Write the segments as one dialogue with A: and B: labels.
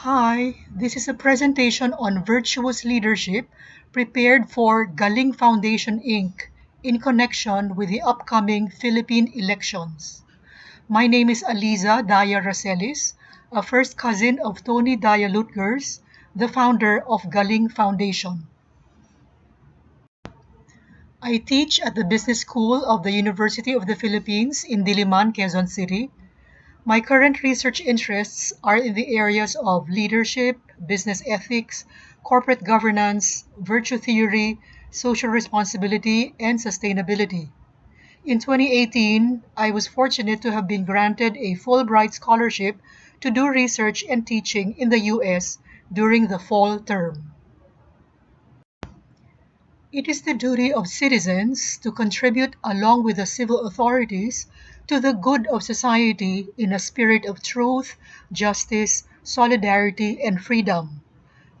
A: Hi, this is a presentation on Virtuous Leadership prepared for Galing Foundation Inc. in connection with the upcoming Philippine elections. My name is Aliza Daya Racelis, a first cousin of Toni Daya-Luetgers, the founder of Galing Foundation. I teach at the Business School of the University of the Philippines in Diliman, Quezon City. My current research interests are in the areas of leadership, business ethics, corporate governance, virtue theory, social responsibility, and sustainability. In 2018, I was fortunate to have been granted a Fulbright scholarship to do research and teaching in the US during the fall term. It is the duty of citizens to contribute along with the civil authorities to the good of society in a spirit of truth, justice, solidarity, and freedom.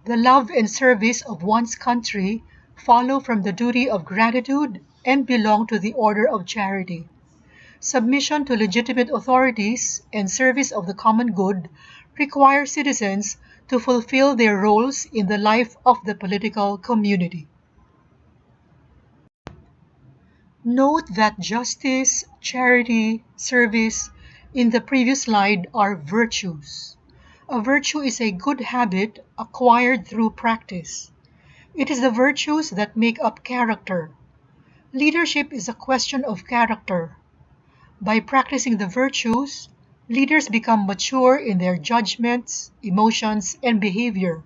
A: The love and service of one's country follow from the duty of gratitude and belong to the order of charity. Submission to legitimate authorities and service of the common good require citizens to fulfill their roles in the life of the political community. Note that justice, charity, service in the previous slide are virtues. A virtue is a good habit acquired through practice. It is the virtues that make up character. Leadership is a question of character. By practicing the virtues, leaders become mature in their judgments, emotions, and behavior.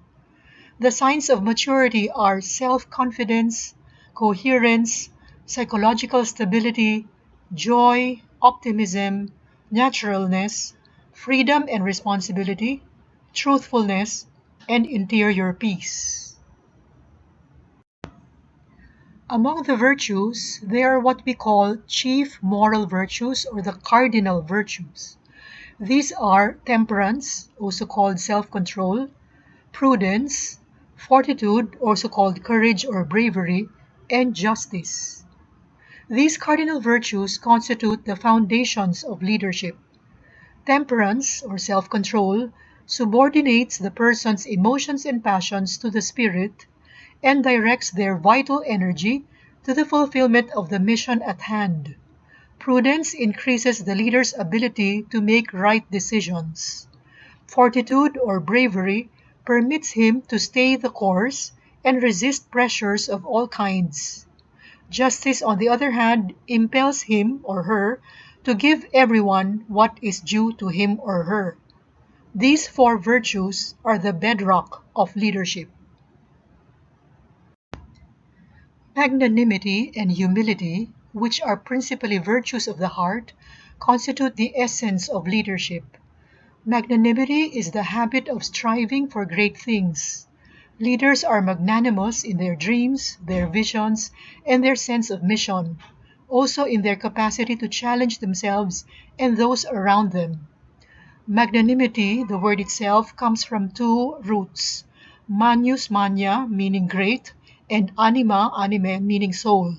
A: The signs of maturity are self-confidence, coherence, psychological stability, joy, optimism, naturalness, freedom and responsibility, truthfulness, and interior peace. Among the virtues, there are what we call chief moral virtues or the cardinal virtues. These are temperance, also called self-control, prudence, fortitude, also called courage or bravery, and justice. These cardinal virtues constitute the foundations of leadership. Temperance, or self-control, subordinates the person's emotions and passions to the spirit and directs their vital energy to the fulfillment of the mission at hand. Prudence increases the leader's ability to make right decisions. Fortitude or bravery permits him to stay the course and resist pressures of all kinds. Justice, on the other hand, impels him or her to give everyone what is due to him or her. These four virtues are the bedrock of leadership. Magnanimity and humility, which are principally virtues of the heart, constitute the essence of leadership. Magnanimity is the habit of striving for great things. Leaders are magnanimous in their dreams, their visions, and their sense of mission, also in their capacity to challenge themselves and those around them. Magnanimity, the word itself, comes from two roots: manus magna, meaning great, and anima, anime, meaning soul.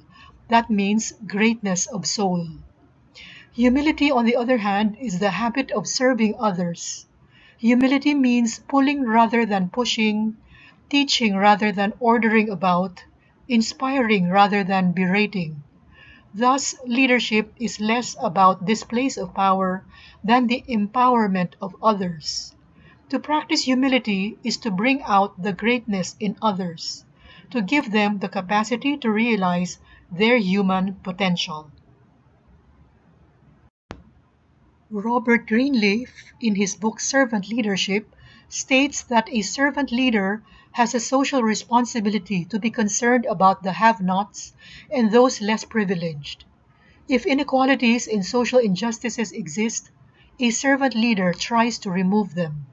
A: That means greatness of soul. Humility, on the other hand, is the habit of serving others. Humility means pulling rather than pushing, teaching rather than ordering about, inspiring rather than berating. Thus, leadership is less about displays of power than the empowerment of others. To practice humility is to bring out the greatness in others, to give them the capacity to realize their human potential. Robert Greenleaf, in his book Servant Leadership, states that a servant leader has a social responsibility to be concerned about the have-nots and those less privileged. If inequalities and social injustices exist, a servant leader tries to remove them.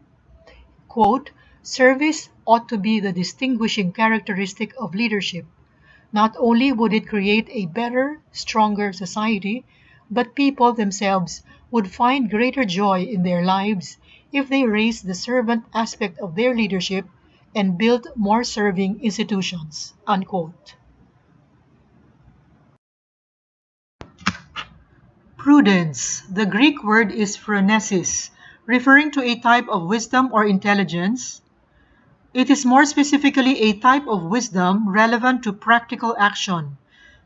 A: Quote, service ought to be the distinguishing characteristic of leadership. Not only would it create a better, stronger society, but people themselves would find greater joy in their lives if they raised the servant aspect of their leadership and built more serving institutions. Unquote. Prudence. The Greek word is phronesis, referring to a type of wisdom or intelligence. It is more specifically a type of wisdom relevant to practical action,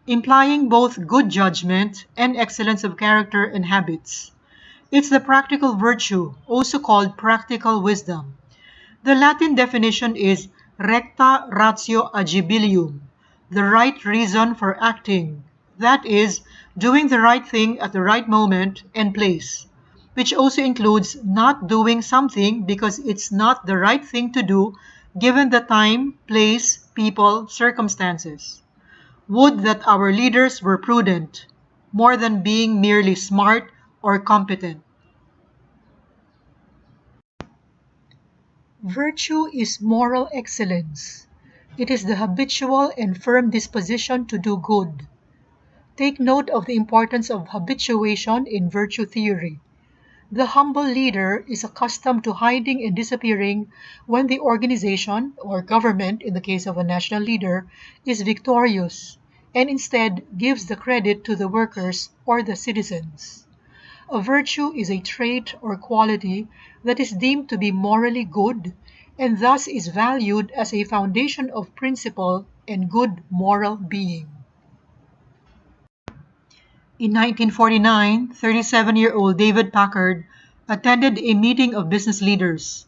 A: implying both good judgment and excellence of character and habits. It's the practical virtue, also called practical wisdom. The Latin definition is recta ratio agibilium, the right reason for acting, that is, doing the right thing at the right moment and place, which also includes not doing something because it's not the right thing to do given the time, place, people, circumstances. Would that our leaders were prudent, more than being merely smart or competent. Virtue is moral excellence. It is the habitual and firm disposition to do good. Take note of the importance of habituation in virtue theory. The humble leader is accustomed to hiding and disappearing when the organization, or government in the case of a national leader, is victorious, and instead gives the credit to the workers or the citizens. A virtue is a trait or quality that is deemed to be morally good and thus is valued as a foundation of principle and good moral being. In 1949, 37-year-old David Packard attended a meeting of business leaders.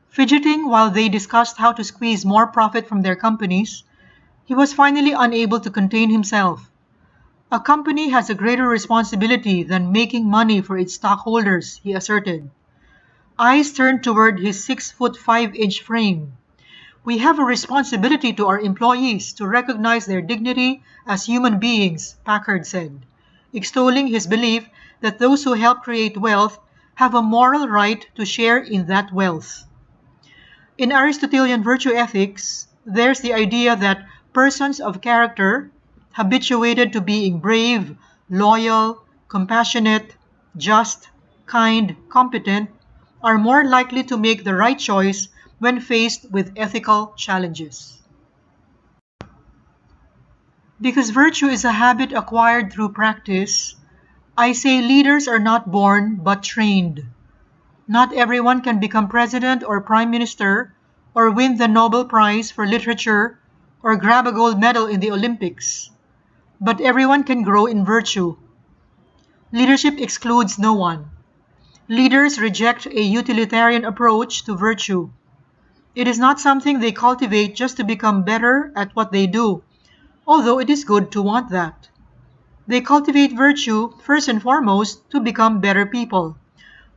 A: Fidgeting while they discussed how to squeeze more profit from their companies, he was finally unable to contain himself. A company has a greater responsibility than making money for its stockholders, he asserted. Eyes turned toward his 6 foot 5 inch frame. We have a responsibility to our employees to recognize their dignity as human beings, Packard said, extolling his belief that those who help create wealth have a moral right to share in that wealth. In Aristotelian virtue ethics, there's the idea that persons of character, habituated to being brave, loyal, compassionate, just, kind, competent, are more likely to make the right choice when faced with ethical challenges. Because virtue is a habit acquired through practice, I say leaders are not born but trained. Not everyone can become president or prime minister or win the Nobel Prize for literature or grab a gold medal in the Olympics. But everyone can grow in virtue. Leadership excludes no one. Leaders reject a utilitarian approach to virtue. It is not something they cultivate just to become better at what they do, although it is good to want that. They cultivate virtue first and foremost to become better people.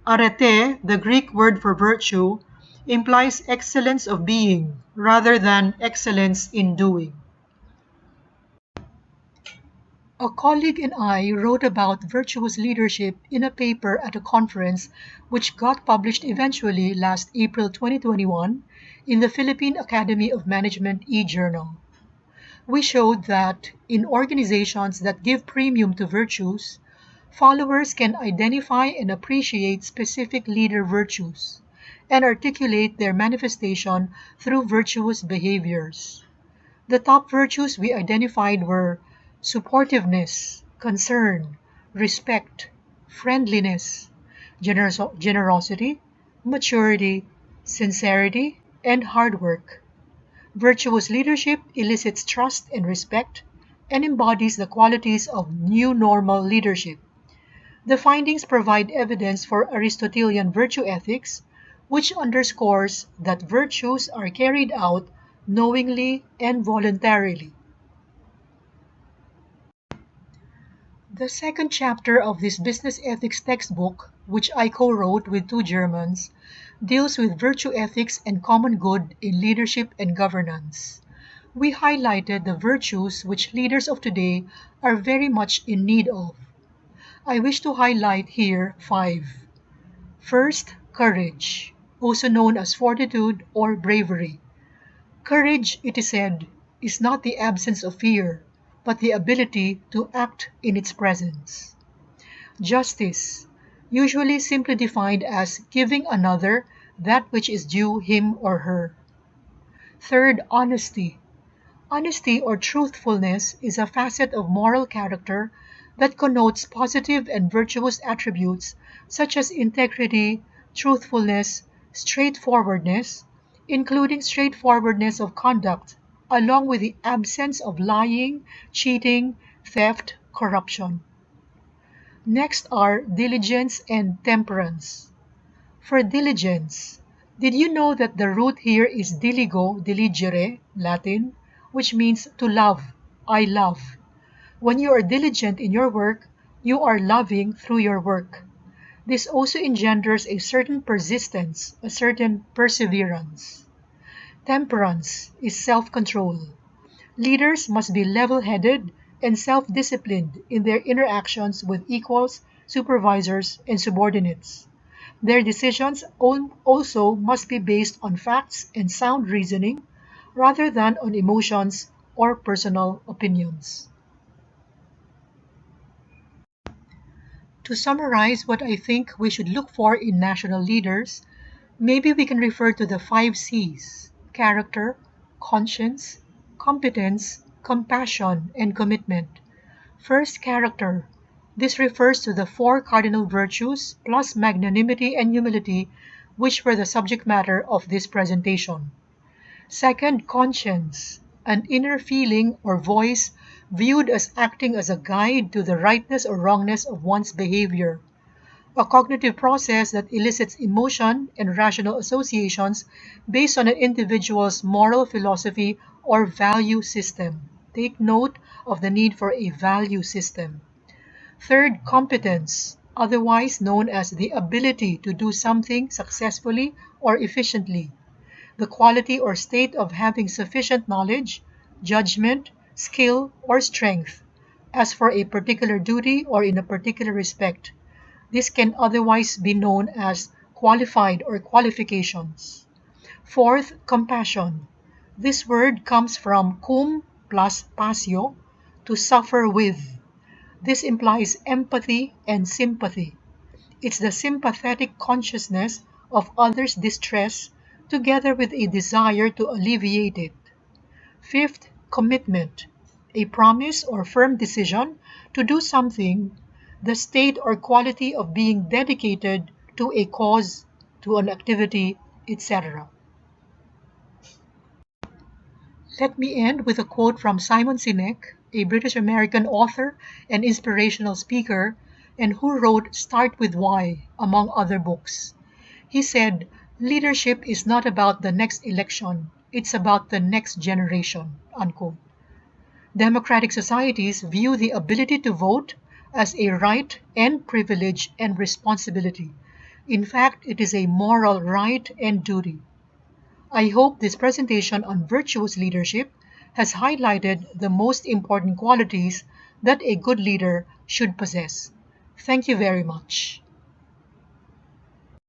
A: Arete, the Greek word for virtue, implies excellence of being rather than excellence in doing. A colleague and I wrote about virtuous leadership in a paper at a conference which got published eventually last April 2021 in the Philippine Academy of Management e-journal. We showed that in organizations that give premium to virtues, followers can identify and appreciate specific leader virtues and articulate their manifestation through virtuous behaviors. The top virtues we identified were supportiveness, concern, respect, friendliness, generosity, maturity, sincerity, and hard work. Virtuous leadership elicits trust and respect and embodies the qualities of new normal leadership. The findings provide evidence for Aristotelian virtue ethics, which underscores that virtues are carried out knowingly and voluntarily. The second chapter of this business ethics textbook, which I co-wrote with two Germans, deals with virtue ethics and common good in leadership and governance. We highlighted the virtues which leaders of today are very much in need of. I wish to highlight here 5. First, courage, also known as fortitude or bravery. Courage, it is said, is not the absence of fear, but the ability to act in its presence. Justice, usually simply defined as giving another that which is due him or her. Third, honesty. Honesty or truthfulness is a facet of moral character that connotes positive and virtuous attributes such as integrity, truthfulness, straightforwardness, including straightforwardness of conduct, along with the absence of lying, cheating, theft, corruption. Next are diligence and temperance. For diligence, did you know that the root here is diligo, diligere, Latin, which means to love, I love. When you are diligent in your work, you are loving through your work. This also engenders a certain persistence, a certain perseverance. Temperance is self-control. Leaders must be level-headed and self-disciplined in their interactions with equals, supervisors, and subordinates. Their decisions also must be based on facts and sound reasoning rather than on emotions or personal opinions. To summarize what I think we should look for in national leaders, maybe we can refer to the 5 C's: character, conscience, competence, compassion, and commitment. First, character. This refers to the 4 cardinal virtues plus magnanimity and humility, which were the subject matter of this presentation. Second, conscience. An inner feeling or voice viewed as acting as a guide to the rightness or wrongness of one's behavior. A cognitive process that elicits emotion and rational associations based on an individual's moral philosophy or value system. Take note of the need for a value system. Third, competence, otherwise known as the ability to do something successfully or efficiently. The quality or state of having sufficient knowledge, judgment, skill, or strength, as for a particular duty or in a particular respect. This can otherwise be known as qualified or qualifications. Fourth, compassion. This word comes from cum plus passio, to suffer with. This implies empathy and sympathy. It's the sympathetic consciousness of others' distress together with a desire to alleviate it. Fifth, commitment. A promise or firm decision to do something, the state or quality of being dedicated to a cause, to an activity, etc. Let me end with a quote from Simon Sinek, a British American author and inspirational speaker, and who wrote Start with Why, among other books. He said, "Leadership is not about the next election, it's about the next generation." Unquote. Democratic societies view the ability to vote as a right and privilege and responsibility. In fact, it is a moral right and duty. I hope this presentation on virtuous leadership has highlighted the most important qualities that a good leader should possess. Thank you very much.